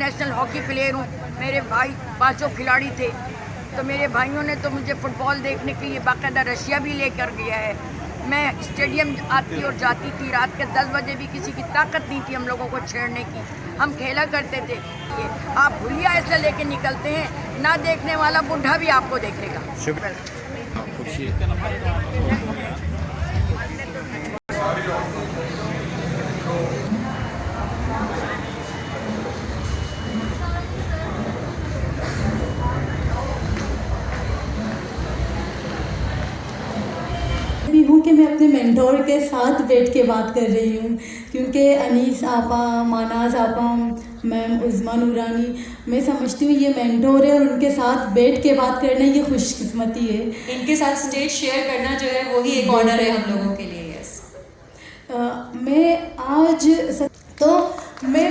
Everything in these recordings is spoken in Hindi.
इंटरनेशनल हॉकी प्लेयर हूँ। मेरे भाई 5 खिलाड़ी थे, तो मेरे भाइयों ने तो मुझे फुटबॉल देखने के लिए बाकायदा रशिया भी लेकर गया है। मैं स्टेडियम आती और जाती थी, रात के 10 बजे भी किसी की ताकत नहीं थी हम लोगों को छेड़ने की। हम खेला करते थे। ये आप हुलिया ऐसे लेके निकलते हैं, ना देखने वाला बुढ़ा भी आपको देखेगा। भी हूँ कि मैं अपने मेंटोर के साथ बैठ के बात कर रही हूँ, क्योंकि अनीस आपा, मानाज आपा, मैम उज़्मा नूरानी, मैं समझती हूँ ये मेंटोर है और उनके साथ बैठ के बात करना ये खुशकिस्मती है। इनके साथ स्टेज शेयर करना जो है वो ही एक ऑनर है हम लोगों के लिए। यस, मैं आज मैं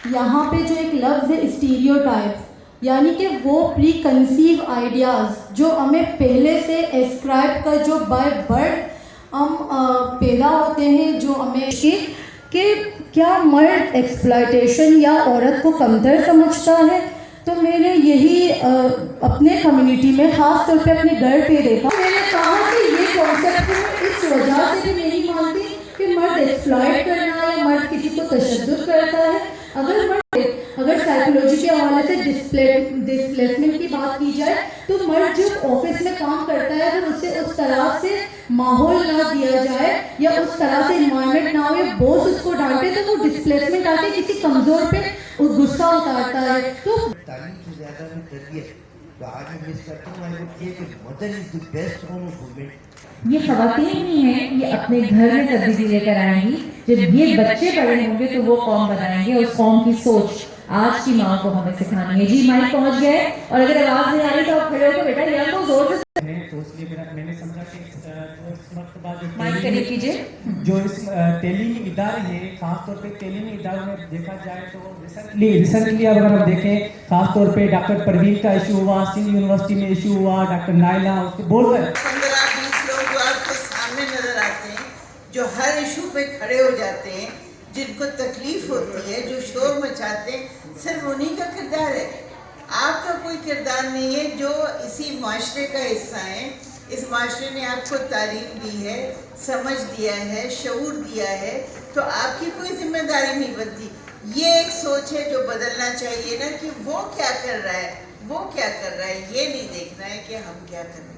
यहाँ पे जो एक लफ्ज़ है स्टीरियोटाइप्स, यानी कि वो प्री कंसीव आइडियाज़ जो हमें पहले से एस्क्राइब कर, जो बाय बर्थ हम पैदा होते हैं, जो हमें कि क्या मर्द एक्सप्लॉयटेशन या औरत को कमतर समझता है। तो मैंने यही अपने कम्युनिटी में ख़ास तौर पे अपने घर पे देखा। मैंने कहा कि ये कॉन्सेप्ट इस वजह से भी नहीं मानती कि मर्द एक्सप्लॉयट करना या मर्द किसी को तशद्दुद करता है। अगर साइकोलॉजी के हवाले से डिस्प्लेसमेंट की बात की जाए, तो मर्द जो ऑफिस में काम करता है, अगर उसे उस तरह से माहौल ना दिया जाए या उस तरह से इन्वायरमेंट ना हो, बॉस उसको डांटे, तो वो डिस्प्लेसमेंट आके किसी कमज़ोर पे गुस्सा उतारता है। तो तालीम से ज़्यादा मैं तरबियत, तो आज मैं मिस करता हूँ। आई वुड से कि mother is the best home of women. ये ख़वातीन ही हैं, ये अपने घर में तब्दीली लेकर आएंगी। जब ये बच्चे बड़े होंगे तो वो कौम बनाएंगे, और कौम की सोच आज की माँ को हमें सिखानी है। जी माइक पहुंच गए, और अगर आवाज़ नहीं आ रही तो आप खड़े होकर बेटा यार को जोर से। तो इसलिए मैंने समझा कि इस वक्त बाद माइक करीब कीजिए। जो इस तैलीमी इदारे हैं, खासतौर पे तैलीमी इदारों में देखा जाए तो रिसेंटली अगर हम देखें, खासतौर पे डॉक्टर परवीन का इशू हुआ, सिंध यूनिवर्सिटी में इशू हुआ, डॉक्टर नाइला, उसके बोल रहे 15-20 लोग जो आपके सामने नजर आते हैं, जो हर इशू पे खड़े हो जाते हैं, जिनको तकलीफ होती है, जो शोर मचाते हैं, सिर्फ उन्हीं का किरदार है। आपका कोई किरदार नहीं है, जो इसी माशरे का हिस्सा है। इस माशरे ने आपको तालीम दी है, समझ दिया है, शऊर दिया है, तो आपकी कोई जिम्मेदारी नहीं बनती। ये एक सोच है जो बदलना चाहिए ना, कि वो क्या कर रहा है, वो क्या कर रहा है, ये नहीं देखना है कि हम क्या कर रहे हैं।